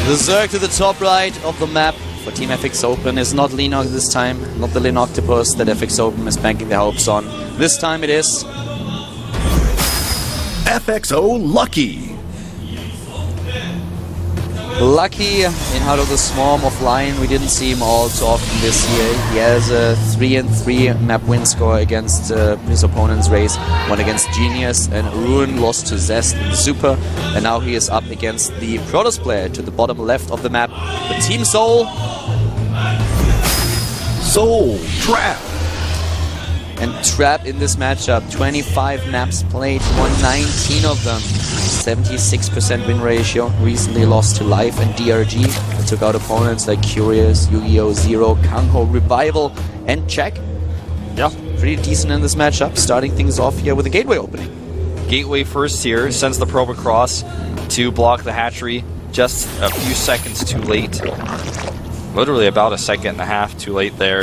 The Zerg to the top right of the map for Team FXOpen is not Lenok this time, not the Lenoctopus that FXOpen is banking their hopes on. This time it is FXO Lucky. Lucky in Heart of the Swarm offline. We didn't see him all too often this year. He has a 3-3 map win score against his opponent's race. One against Genius, and Ruin lost to Zest in Super. And now he is up against the Protoss player to the bottom left of the map, the Team Soul. Soul Trap. And Trap in this matchup, 25 maps played, won 19 of them. 76% win ratio, recently lost to Life and DRG. They took out opponents like Curious, Yu-Gi-Oh! Zero, Kangho, Revival, and Check. Yeah, pretty decent in this matchup, starting things off here with a gateway opening. Gateway first here, sends the probe across to block the hatchery, just a few seconds too late. Literally about a second and a half too late there.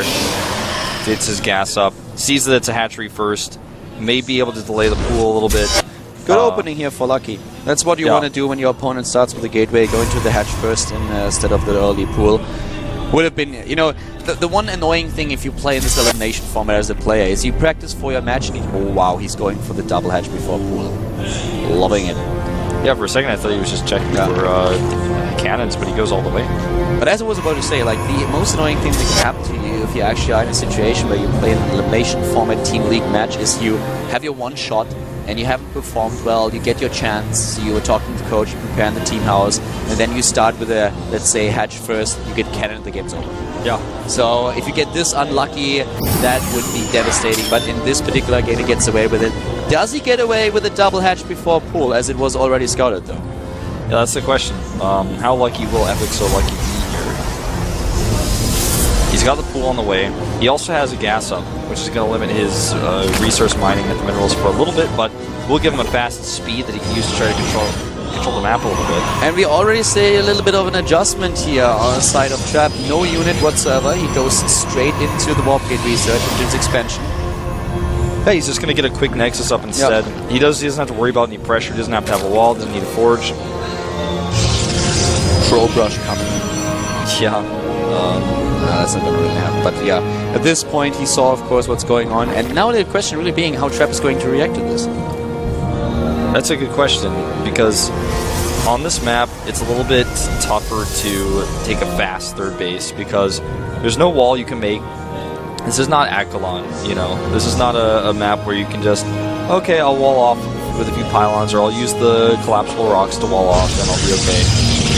Gets his gas up, sees that it's a hatchery first, may be able to delay the pool a little bit. Good opening here for Lucky. That's what you want to do when your opponent starts with the gateway, go into the hatch first instead of the early pool. Would have been, you know, the one annoying thing if you play in this elimination format as a player is you practice for your match and you, oh wow, he's going for the double hatch before pool. Loving it. Yeah, for a second I thought he was just checking for cannons, but he goes all the way. But as I was about to say, like, the most annoying thing that can happen to you if you actually are in a situation where you play an elimination format team league match is you have your one shot and you haven't performed well, you get your chance, you were talking to the coach, you prepare in the team house, and then you start with a, let's say, hatch first, you get cannon, the game's over. Yeah. So if you get this unlucky, that would be devastating, but in this particular game he gets away with it. Does he get away with a double hatch before pool, as it was already scouted though? Yeah, that's the question. How lucky will FXO Lucky be here? He's got the pool on the way. He also has a gas up, which is going to limit his resource mining at the minerals for a little bit, but we'll give him a fast speed that he can use to try to control the map a little bit. And we already see a little bit of an adjustment here on the side of Trap. No unit whatsoever. He goes straight into the Warp Gate research, into his expansion. Yeah, he's just going to get a quick Nexus up instead. Yep. He doesn't have to worry about any pressure, doesn't have to have a wall, doesn't need a forge. Troll Brush coming. Yeah. That's not going to really happen. But yeah, at this point he saw, of course, what's going on. And now the question really being how Trap is going to react to this. That's a good question, because on this map, it's a little bit tougher to take a fast third base, because there's no wall you can make. This is not Akalon, you know. This is not a map where you can just, okay, I'll wall off with a few pylons, or I'll use the collapsible rocks to wall off, and I'll be okay.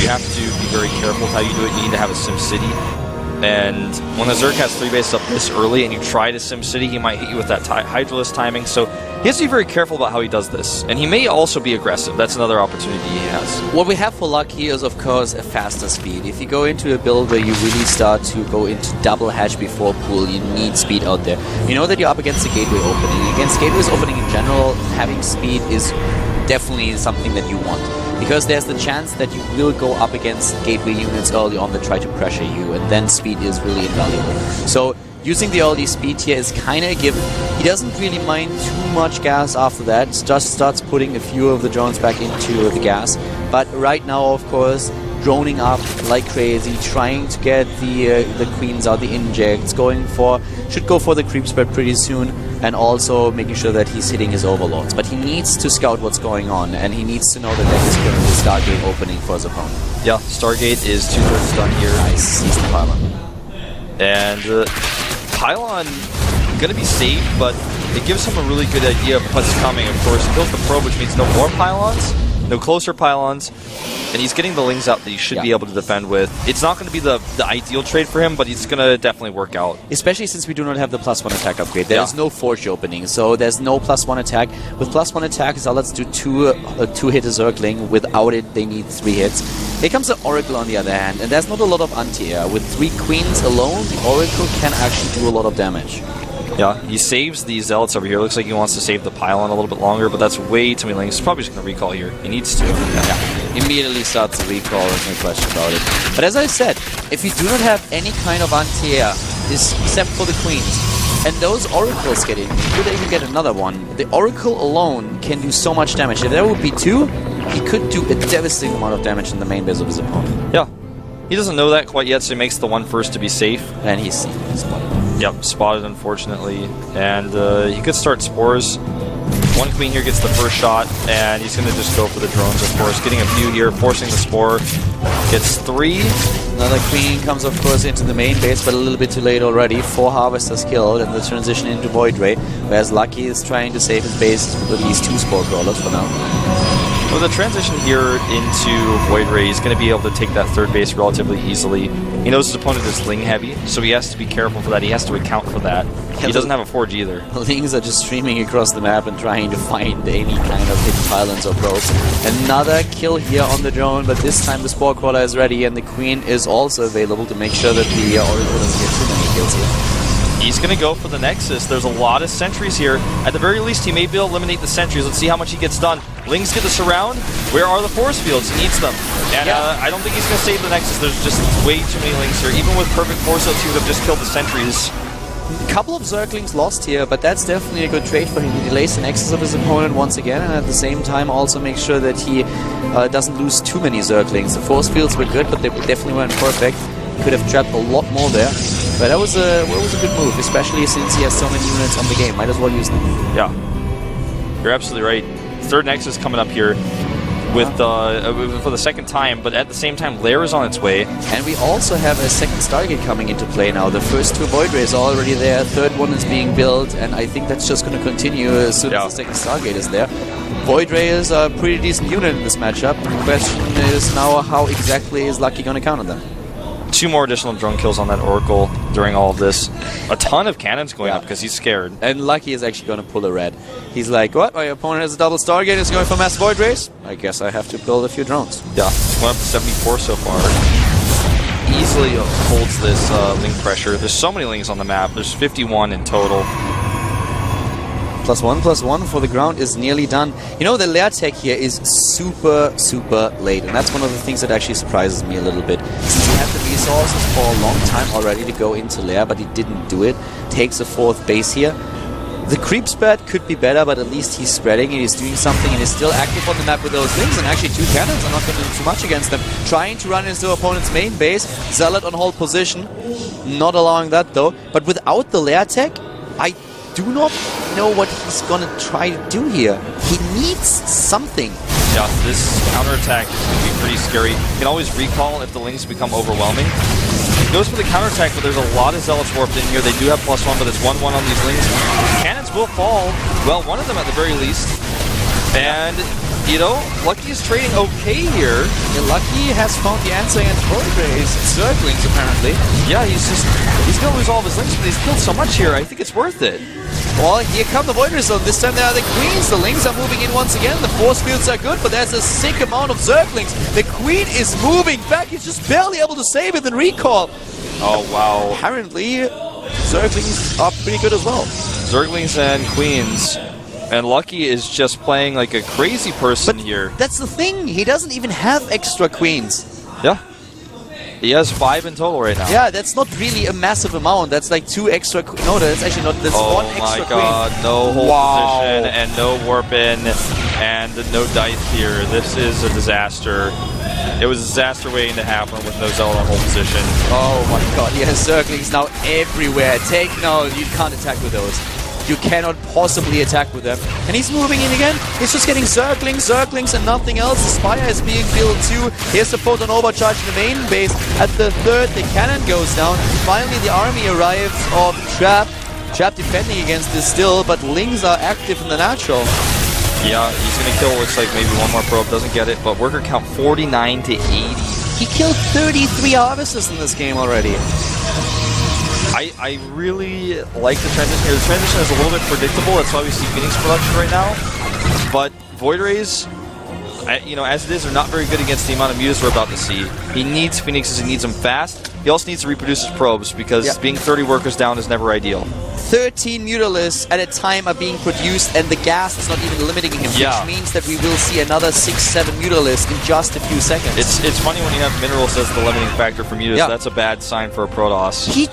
You have to be very careful with how you do it. You need to have a SimCity. And when the Zerg has 3 bases up this early and you try to SimCity, he might hit you with that Hydralisk timing. So he has to be very careful about how he does this. And he may also be aggressive. That's another opportunity he has. What we have for Lucky is, of course, a faster speed. If you go into a build where you really start to go into double hatch before pool, you need speed out there. You know that you're up against the gateway opening. Against gateways opening in general, having speed is definitely something that you want. Because there's the chance that you will go up against gateway units early on that try to pressure you, and then speed is really invaluable. So using the early speed here is kind of a given. He doesn't really mind too much gas after that, just starts putting a few of the drones back into the gas. But right now, of course, droning up like crazy, trying to get the queens out, the injects, should go for the creep spread pretty soon, and also making sure that he's hitting his overlords. But he needs to scout what's going on, and he needs to know that there is currently a Stargate opening for his opponent. Yeah, Stargate is 2/3 done here. Nice, sees the pylon. And pylon gonna be safe, but it gives him a really good idea of what's coming. Of course, he built the probe, which means no more pylons, no closer pylons, and he's getting the lings out that he should be able to defend with. It's not going to be the ideal trade for him, but he's going to definitely work out. Especially since we do not have the +1 attack upgrade. There's no forge opening, so there's no +1 attack. With +1 attack, so let's do two-hit Zergling. Without it, they need 3 hits. Here comes the Oracle on the other hand, and there's not a lot of anti-air. With 3 queens alone, the Oracle can actually do a lot of damage. Yeah, he saves the Zealots over here. Looks like he wants to save the Pylon a little bit longer, but that's way too many lanes. He's probably just going to recall here. He needs to. Yeah. Immediately starts the recall, there's no question about it. But as I said, if you do not have any kind of anti-air, except for the queens, and those oracles get in, you could even get another one. The oracle alone can do so much damage. If there would be 2, he could do a devastating amount of damage in the main base of his opponent. Yeah. He doesn't know that quite yet, so he makes the one first to be safe. And he's spotted. Yep, spotted, unfortunately. And he could start Spores. One Queen here gets the first shot, and he's going to just go for the drones, of course. Getting a few here, forcing the Spore. Gets 3. Another Queen comes, of course, into the main base, but a little bit too late already. 4 Harvesters killed, and the transition into Void Ray, whereas Lucky is trying to save his base with at least 2 Spore Crawlers for now. With the transition here into Void Ray, he's going to be able to take that third base relatively easily. He knows his opponent is Ling heavy, so he has to be careful for that. He has to account for that. He doesn't have a Forge either. The Lings are just streaming across the map and trying to find any kind of hidden pylons or probes. Another kill here on the drone, but this time the Spore Crawler is ready, and the Queen is also available to make sure that the Oracle doesn't get too many kills here. He's going to go for the Nexus. There's a lot of sentries here. At the very least, he may be able to eliminate the sentries. Let's see how much he gets done. Lings get the surround. Where are the force fields? He needs them. And I don't think he's going to save the Nexus. There's just way too many Lings here. Even with perfect force fields, he would have just killed the sentries. A couple of Zerglings lost here, but that's definitely a good trade for him. He delays the Nexus of his opponent once again, and at the same time also makes sure that he doesn't lose too many Zerglings. The force fields were good, but they definitely weren't perfect. Could have trapped a lot more there. But that was a good move, especially since he has so many units on the game. Might as well use them. Yeah. You're absolutely right. Third Nexus coming up here with for the second time, but at the same time, Lair is on its way. And we also have a second Stargate coming into play now. The first 2 Void Rays are already there. Third one is being built, and I think that's just going to continue as soon as the second Stargate is there. Void Ray is a pretty decent unit in this matchup. The question is now, how exactly is Lucky going to counter them? 2 more additional drone kills on that Oracle during all of this. A ton of cannons going up because he's scared. And Lucky is actually going to pull a red. He's like, what? My opponent has a double Stargate, is going for mass Void Rays? I guess I have to build a few drones. Yeah, went up to 74 so far. Easily holds this Ling pressure. There's so many Lings on the map. There's 51 in total. +1/+1 for the ground is nearly done. You know, the lair tech here is super, super late, and that's one of the things that actually surprises me a little bit. Since he had the resources for a long time already to go into lair, but he didn't do it. Takes a 4th base here. The creep spread could be better, but at least he's spreading and he's doing something, and he's still active on the map with those Lings, and actually 2 cannons are not going to do too much against them. Trying to run into opponent's main base. Zealot on hold position. Not allowing that though. But without the lair tech, I do not know what he's gonna try to do here. He needs something. Yeah, this counterattack is going to be pretty scary. You can always recall if the Lings become overwhelming. He goes for the counterattack, but there's a lot of Zealots warped in here. They do have +1, but it's 1/1 on these Lings. Cannons will fall. Well, one of them at the very least. And, you know, Lucky is trading okay here. Yeah, Lucky has found the answer against Void Rays. Zerglings, apparently. Yeah, he's going to lose all of his Lings, but he's killed so much here. I think it's worth it. Well, here come the Void Rays, so this time they are the Queens. The Lings are moving in once again. The force fields are good, but there's a sick amount of Zerglings. The Queen is moving back. He's just barely able to save it and recall. Oh, wow. Apparently, Zerglings are pretty good as well. Zerglings and Queens. And Lucky is just playing like a crazy person here. That's the thing. He doesn't even have extra Queens. Yeah. He has 5 in total right now. Yeah, that's not really a massive amount. That's like 2 extra. No, that's actually not. That's 1 extra Queen. Oh my god, no hold position and no warp in and no dice here. This is a disaster. It was a disaster waiting to happen with no Zealot on hold position. Oh my god, he has Zerglings now everywhere. No, you can't attack with those. You cannot possibly attack with them. And he's moving in again. He's just getting Zerglings, and nothing else. The Spire is being built too. Here's the Photon Overcharge in the main base. At the 3rd, the cannon goes down. Finally, the army arrives of Trap. Trap defending against this still, but Lings are active in the natural. Yeah, he's going to kill, looks like maybe 1 more probe. Doesn't get it, but worker count 49 to 80. He killed 33 Harvesters in this game already. I really like the transition here. The transition is a little bit predictable. That's why we see Phoenix production right now. But Void Rays, you know, as it is, are not very good against the amount of mutas we're about to see. He needs Phoenixes. He needs them fast. he also needs to reproduce his probes because being 30 workers down is never ideal. 13 Mutalisks at a time are being produced, and the gas is not even limiting him, which means that we will see another 6-7 Mutalisks in just a few seconds. It's funny when you have minerals as the limiting factor for Mutas. That's a bad sign for a Protoss. He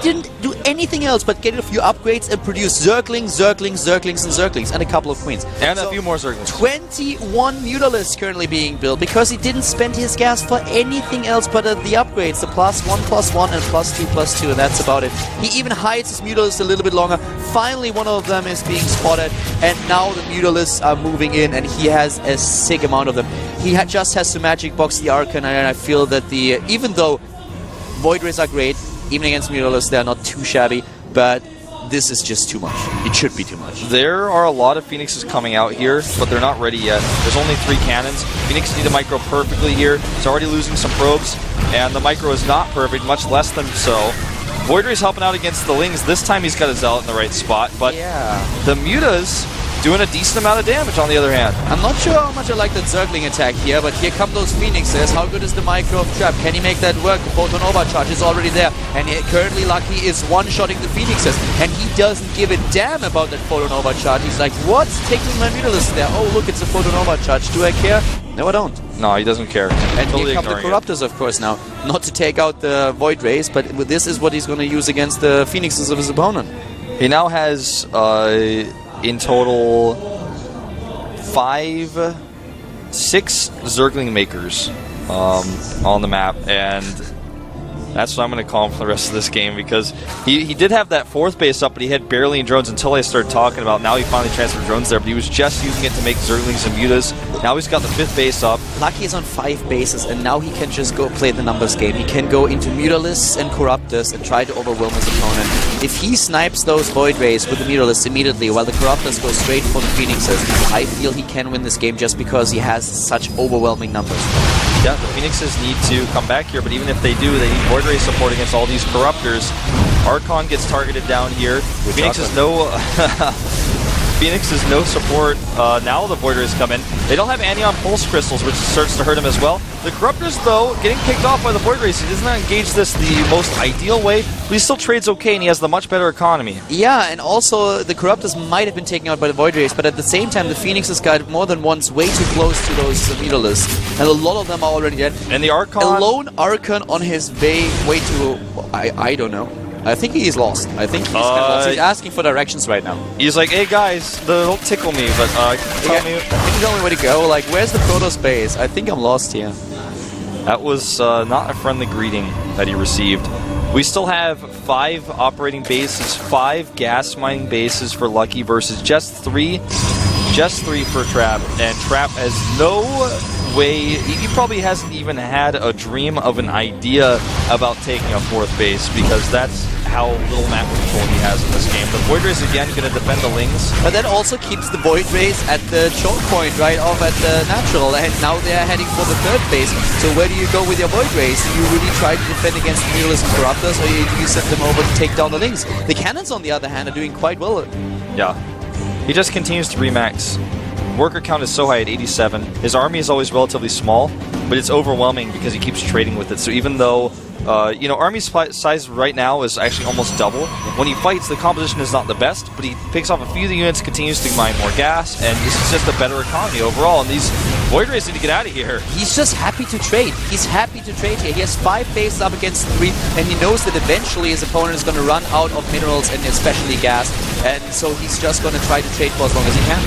didn't do anything else but get a few upgrades and produce Zerglings, and a couple of Queens. And a few more Zerglings. 21 Mutalisks currently being built because he didn't spend his gas for anything else but the upgrades, the +1/+1 and +2/+2, and that's about it. He even hides his Mutalisks a little bit longer. Finally, one of them is being spotted, and now the Mutalisks are moving in, and he has a sick amount of them. He just has to magic box the Archon, and I feel that even though Void Rays are great, even against Mutalisks, they're not too shabby, but this is just too much. It should be too much. There are a lot of Phoenixes coming out here, but they're not ready yet. There's only 3 cannons. Phoenix need to micro perfectly here. It's already losing some probes, and the micro is not perfect, much less than so. Void Ray's helping out against the Lings. This time he's got a Zealot in the right spot, but the Mutas doing a decent amount of damage on the other hand. I'm not sure how much I like that Zergling attack here, but here come those Phoenixes. How good is the micro of Trap? Can he make that work? The Photon Overcharge is already there, and currently Lucky is one-shotting the Phoenixes, and he doesn't give a damn about that Photon Overcharge. He's like, what? Taking my Mutalisks there. Oh, look, it's a Photon Overcharge. Do I care? No, I don't. No, he doesn't care. And totally here come the Corruptors, of course, now. Not to take out the Void Rays, but this is what he's going to use against the Phoenixes of his opponent. He now has, in total, 6 Zergling makers on the map, and that's what I'm going to call him for the rest of this game, because he did have that 4th base up, but he had barely any drones until I started talking about now he finally transferred drones there, but he was just using it to make Zerglings and Mutas. Now he's got the 5th base up. Lucky is on 5 bases, and now he can just go play the numbers game. He can go into Mutalisks and Corruptors and try to overwhelm his opponent. If he snipes those Void Rays with the Mutalisks immediately, while the Corruptors go straight for the Phoenixes, I feel he can win this game just because he has such overwhelming numbers. Yeah, the Phoenixes need to come back here, but even if they do, they need Void Ray support against all these Corruptors. Archon gets targeted down here. Phoenix is no support. Now the Void Rays come in. They don't have Anion Pulse Crystals, which starts to hurt him as well. The Corruptors, though, getting picked off by the Void Rays. He does not engage this the most ideal way, but he still trades okay, and he has the much better economy. Yeah, and also the Corruptors might have been taken out by the Void Rays, but at the same time, the Phoenixes got more than once way too close to those Mutalisks, and a lot of them are already dead. And the Archon... A lone Archon on his way to... I don't know. I think he's lost. I think he's kind of lost. He's asking for directions right now. He's like, hey guys, don't tickle me, but tell me... I think the only way to go, like, where's the Protoss base? I think I'm lost here. That was not a friendly greeting that he received. We still have 5 operating bases, 5 gas mining bases for Lucky versus just 3 for Trap, and Trap has no way, he probably hasn't even had a dream of an idea about taking a 4th base, because that's how little map control he has in this game. The Void Rays again going to defend the Lings. But that also keeps the Void Rays at the choke point right off at the natural, and now they're heading for the 3rd base. So where do you go with your Void Rays? Do you really try to defend against the Mutalisks and Corruptors, or do you send them over to take down the Lings? The Cannons, on the other hand, are doing quite well. Yeah. He just continues to remax. Worker count is so high at 87. His army is always relatively small, but it's overwhelming because he keeps trading with it. So even though, army size right now is actually almost double, when he fights, the composition is not the best, but he picks off a few of the units, continues to mine more gas, and this is just a better economy overall. And these Void Rays need to get out of here. He's just happy to trade. He's happy to trade here. He has 5 bases up against 3, and he knows that eventually his opponent is going to run out of minerals and especially gas, and so he's just going to try to trade for as long as he can.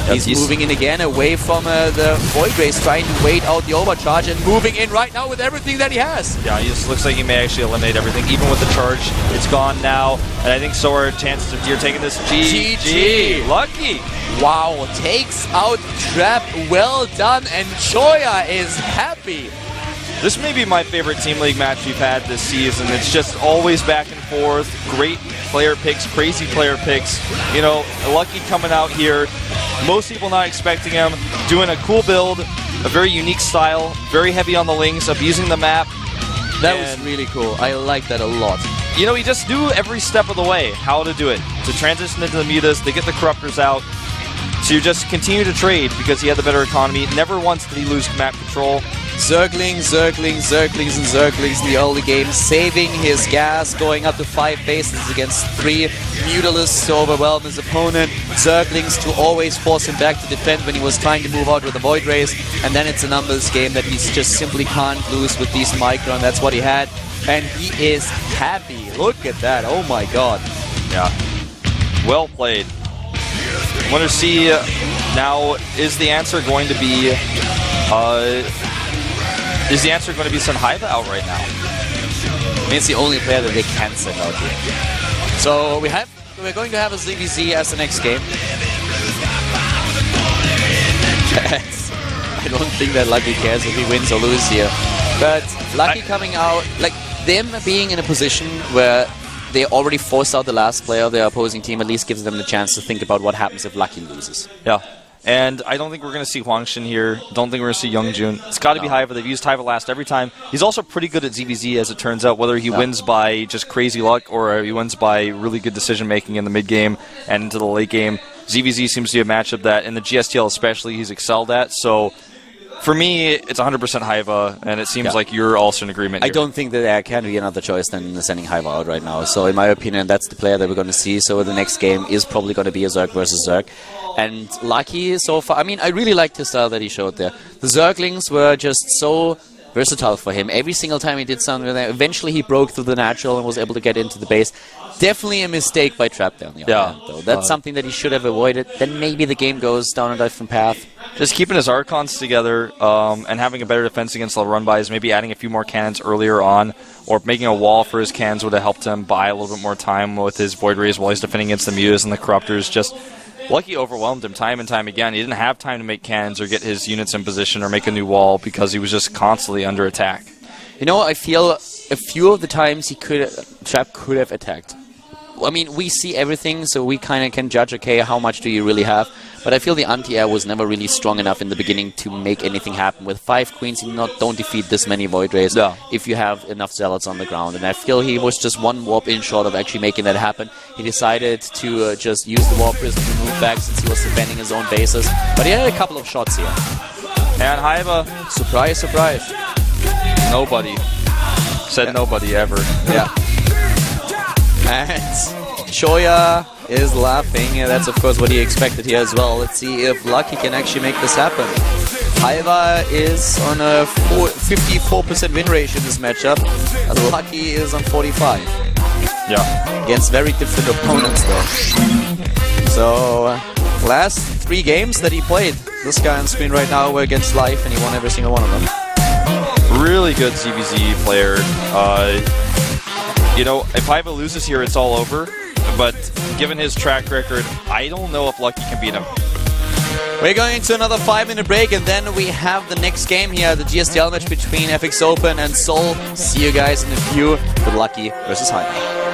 He's moving in again, away from the Void Rays, trying to wait out the overcharge, and moving in right now with everything that he has. Yeah, he just looks like he may actually eliminate everything, even with the charge. It's gone now, and I think so are chances of Deer taking this. GG! Lucky! Wow, takes out Trap. Well done, and Choya is happy. This may be my favorite Team League match we've had this season. It's just always back and forth. Great player picks, crazy player picks. You know, Lucky coming out here. Most people not expecting him. Doing a cool build, a very unique style, very heavy on the Lings, abusing the map. That was really cool. I like that a lot. You know, he just knew every step of the way how to do it. To transition into the Mutas, to get the Corruptors out, So you just continue to trade because he had the better economy. Never once did he lose map control. Zerglings in the early game, saving his gas, going up to 5 bases against 3 Mutalisks to overwhelm his opponent, Zerglings to always force him back to defend when he was trying to move out with the Void Rays, and then it's a numbers game that he just simply can't lose with these Micro, and that's what he had, and he is happy. Look at that, oh my god. Yeah, well played. I want to see now, is the answer going to be send Haiba out right now? I mean, it's the only player that they can send out here. So we're going to have a ZVZ as the next game. I don't think that Lucky cares if he wins or loses here. But Lucky coming out, like them being in a position where they already forced out the last player of their opposing team, at least gives them the chance to think about what happens if Lucky loses. Yeah. And I don't think we're going to see Huangshin here. Don't think we're going to see Youngjun. It's got to be Haiba. They've used Haiba last every time. He's also pretty good at ZVZ, as it turns out, whether he wins by just crazy luck or he wins by really good decision-making in the mid-game and into the late game. ZVZ seems to be a matchup that, in the GSTL especially, he's excelled at. So, for me, it's 100% Haiba, and it seems like you're also in agreement here. I don't think that there can be another choice than sending Haiba out right now. So, in my opinion, that's the player that we're going to see. So, the next game is probably going to be a Zerg versus Zerg. And Lucky so far, I mean, I really liked his style that he showed there. The Zerglings were just so versatile for him. Every single time he did something with that, eventually he broke through the natural and was able to get into the base. Definitely a mistake by Trap there on the other hand, though. That's something that he should have avoided. Then maybe the game goes down a different path. Just keeping his Archons together and having a better defense against the run-bys, maybe adding a few more cannons earlier on, or making a wall for his cannons would have helped him buy a little bit more time with his Void Rays while he's defending against the Mutas and the Corruptors. Just Lucky overwhelmed him time and time again. He didn't have time to make cannons or get his units in position or make a new wall because he was just constantly under attack. You know, I feel a few of the times Trap could have attacked. I mean, we see everything, so we kind of can judge, okay, how much do you really have? But I feel the anti-air was never really strong enough in the beginning to make anything happen. With 5 queens, you don't defeat this many Void Rays if you have enough Zealots on the ground. And I feel he was just one warp in short of actually making that happen. He decided to just use the Warp Prism to move back since he was defending his own bases. But he had a couple of shots here. And Haiba, surprise, surprise. Nobody said nobody ever. Yeah. And Choya is laughing. That's, of course, what he expected here as well. Let's see if Lucky can actually make this happen. Haiba is on a 54% win ratio in this matchup. Lucky is on 45. Yeah. Against very different opponents, though. So, last 3 games that he played, this guy on screen right now were against Life, and he won every single one of them. Really good ZVZ player. You know, if Haiba loses here, it's all over. But given his track record, I don't know if Lucky can beat him. We're going into another 5-minute break, and then we have the next game here, the GSTL match between FXOpen and Seoul. See you guys in a few with Lucky versus Haiba.